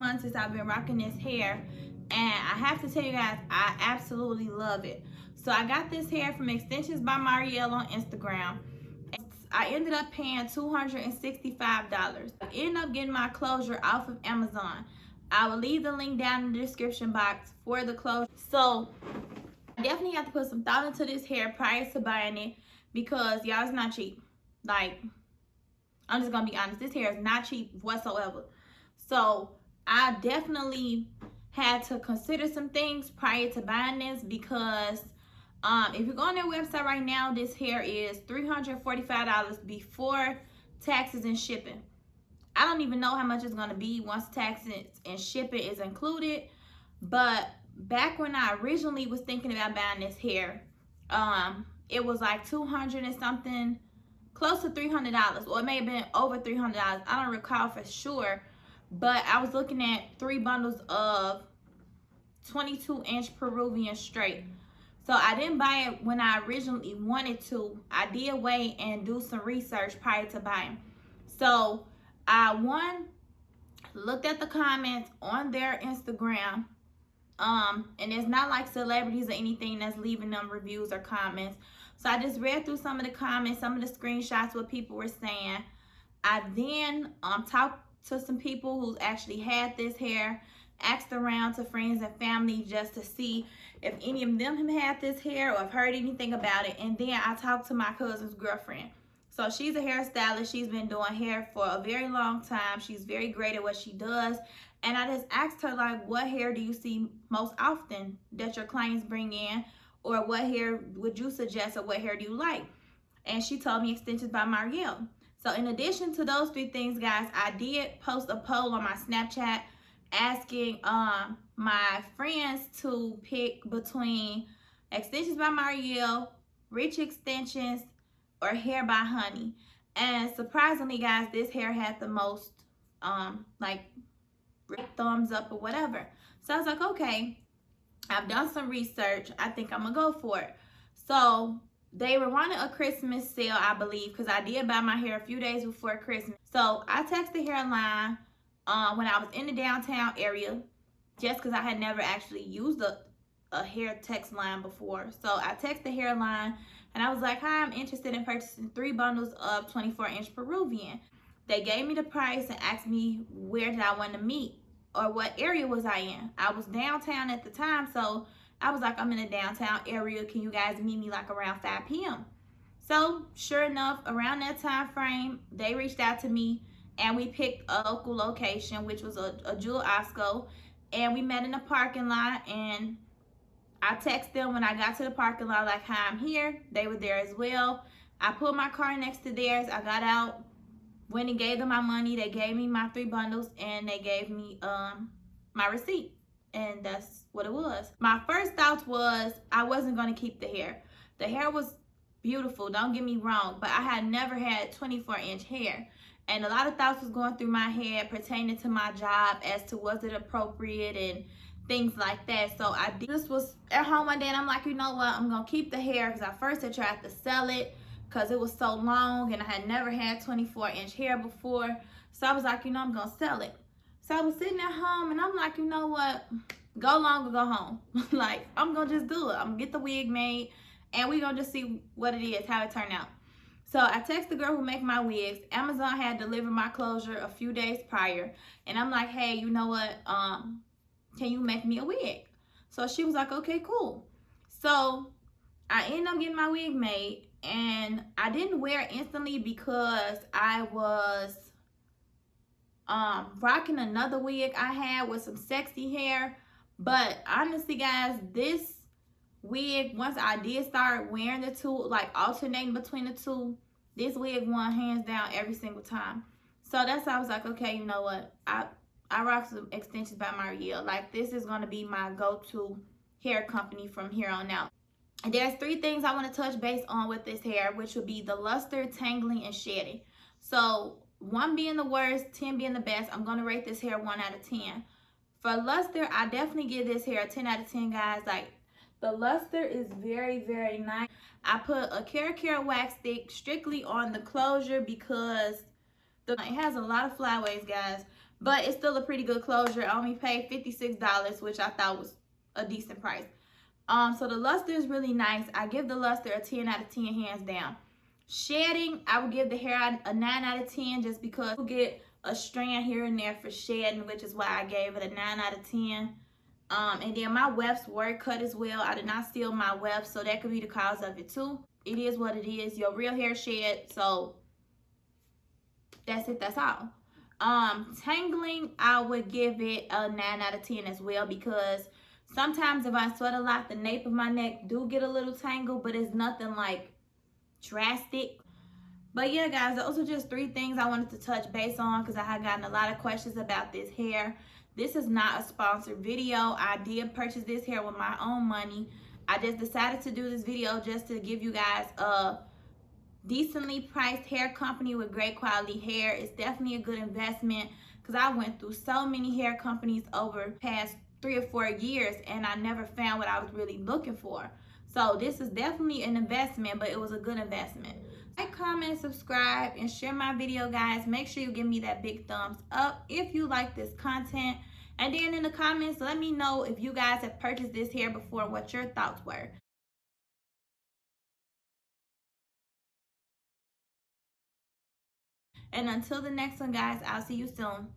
Months since I've been rocking this hair, and I have to tell you guys, I absolutely love it. So I got this hair from Extensions by Mariell on Instagram. I ended up paying $265. I ended up getting my closure off of Amazon. I will leave the link down in the description box for the closure. So I definitely have to put some thought into this hair prior to buying it, because y'all, it's not cheap. Like, I'm just gonna be honest, this hair is not cheap whatsoever. So I definitely had to consider some things prior to buying this, because if you go on their website right now, this hair is $345 before taxes and shipping. I don't even know how much it's going to be once taxes and shipping is included. But back when I originally was thinking about buying this hair, it was like $200 and something, close to $300, or it may have been over $300. I don't recall for sure, but I was looking at 3 bundles of 22-inch Peruvian straight. So I didn't buy it when I originally wanted to. I did wait and do some research prior to buying. So I looked at the comments on their Instagram. And it's not like celebrities or anything that's leaving them reviews or comments. So I just read through some of the comments, some of the screenshots, what people were saying. I then talked to some people who actually had this hair, asked around to friends and family just to see if any of them have had this hair or have heard anything about it. And then I talked to my cousin's girlfriend. So she's a hairstylist. She's been doing hair for a very long time. She's very great at what she does. And I just asked her, like, what hair do you see most often that your clients bring in? Or what hair would you suggest, or what hair do you like? And she told me Extensions by Mariell. So in addition to those 3 things, guys, I did post a poll on my Snapchat asking my friends to pick between Extensions by Mariell, Rich Extensions, or Hair by Honey. And surprisingly, guys, this hair had the most like thumbs up or whatever. So I was like, okay, I've done some research. I think I'm gonna go for it. So they were running a Christmas sale, I believe, because I did buy my hair a few days before Christmas. So I texted the hairline when I was in the downtown area, just because I had never actually used a hair text line before. So I texted the hairline and I was like, hi, I'm interested in purchasing 3 bundles of 24-inch Peruvian. They gave me the price and asked me where did I want to meet, or what area was I in. I was downtown at the time, so I was like, I'm in the downtown area. Can you guys meet me like around 5 p.m.? So sure enough, around that time frame, they reached out to me and we picked a local location, which was a Jewel Osco. And we met in the parking lot, and I texted them when I got to the parking lot, like, hi, I'm here. They were there as well. I put my car next to theirs. I got out, went and gave them my money. They gave me my 3 bundles, and they gave me my receipt. And that's what it was. My first thought was I wasn't going to keep the hair. The hair was beautiful, don't get me wrong, but I had never had 24-inch hair. And a lot of thoughts was going through my head pertaining to my job as to was it appropriate and things like that. So I did. This was at home one day, and I'm like, you know what? I'm going to keep the hair, because at first I tried to sell it because it was so long and I had never had 24-inch hair before. So I was like, you know, I'm going to sell it. So I was sitting at home and I'm like, you know what? Go long or go home. Like, I'm going to just do it. I'm going to get the wig made and we're going to just see what it is, how it turned out. So I text the girl who make my wigs. Amazon had delivered my closure a few days prior. And I'm like, hey, you know what? Can you make me a wig? So she was like, okay, cool. So I ended up getting my wig made. And I didn't wear it instantly because I was rocking another wig I had with some sexy hair. But honestly, guys, this wig, once I did start wearing the two, like alternating between the two, this wig won hands down every single time. So that's why I was like, okay, you know what? I rock some Extensions by Mariell. Like, this is going to be my go-to hair company from here on out. There's 3 things I want to touch base on with this hair, which would be the luster, tangling, and shedding. So 1 being the worst, 10 being the best. I'm going to rate this hair 1 out of 10. For luster, I definitely give this hair a 10 out of 10, guys. Like, The luster is very, very nice. I put a Care wax stick strictly on the closure because it has a lot of flyaways, guys, but it's still a pretty good closure. I only paid $56, which I thought was a decent price. So the luster is really nice. I give the luster a 10 out of 10, hands down. Shedding, I would give the hair a 9 out of 10 just because you get a strand here and there for shedding, which is why I gave it a 9 out of 10. And then my wefts were cut as well. I did not steal my wefts, so that could be the cause of it too. It is what it is. Your real hair shed, so that's it. That's all. Tangling, I would give it a 9 out of 10 as well because sometimes if I sweat a lot, the nape of my neck do get a little tangled, but it's nothing like drastic. But yeah, guys, those are just 3 things I wanted to touch base on because I had gotten a lot of questions about this hair. This is not a sponsored video. I did purchase this hair with my own money. I just decided to do this video just to give you guys a decently priced hair company with great quality hair. It's definitely a good investment because I went through so many hair companies over the past 3 or 4 years and I never found what I was really looking for. So this is definitely an investment, but it was a good investment. Like, comment, subscribe, and share my video, guys. Make sure you give me that big thumbs up if you like this content. And then in the comments, let me know if you guys have purchased this hair before and what your thoughts were. And until the next one, guys, I'll see you soon.